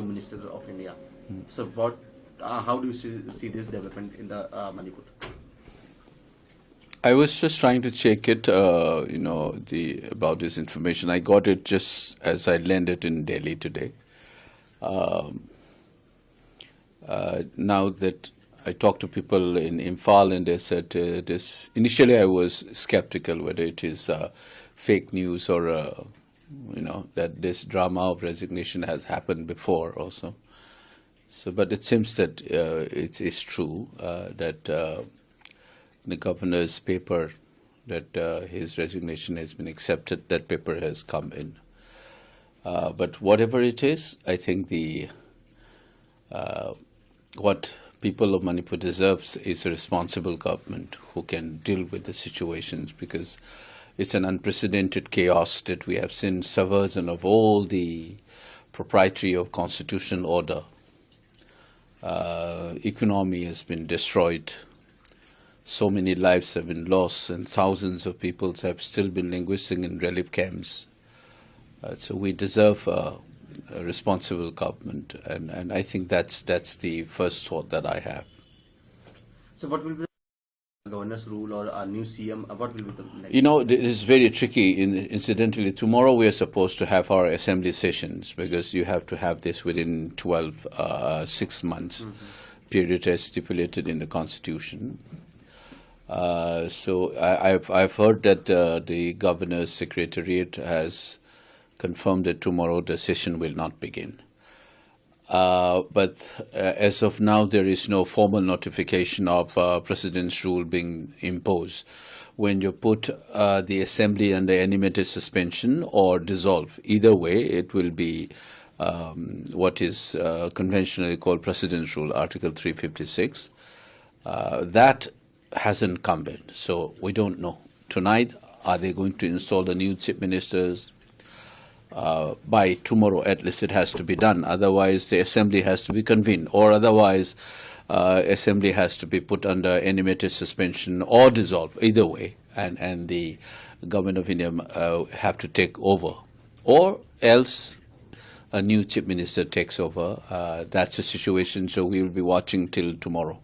Home Minister of India. So how do you see this development in the Manipur? I was just trying to check it, about this information. I got it just as I landed in Delhi today. Now that I talked to people in Imphal, and they said this. Initially, I was skeptical whether it is fake news or that this drama of resignation has happened before also. So, but it seems that it's true that the governor's paper that his resignation has been accepted. That paper has come in. But whatever it is, I think what people of Manipur deserves is a responsible government who can deal with the situations, because it's an unprecedented chaos that we have seen, subversion of all the propriety of constitutional order. Economy has been destroyed. So many lives have been lost, and thousands of people have still been languishing in relief camps. So we deserve a responsible government, and I think that's the first thought that I have. So what will be the governor's rule or a new CM? What will be the next? It is very tricky. Incidentally, tomorrow we are supposed to have our assembly sessions, because you have to have this within 6 months period as stipulated in the Constitution. So I've heard that the governor's secretariat has confirmed that tomorrow the session will not begin. But as of now, there is no formal notification of President's rule being imposed. When you put the assembly under animated suspension or dissolve, either way, it will be what is conventionally called President's rule, Article 356. That hasn't come in, so we don't know. Tonight, are they going to install the new chief ministers? By tomorrow, at least, it has to be done. Otherwise, the assembly has to be convened, or otherwise, assembly has to be put under animated suspension or dissolved. Either way, and the government of India have to take over, or else a new chief minister takes over. That's the situation. So we will be watching till tomorrow.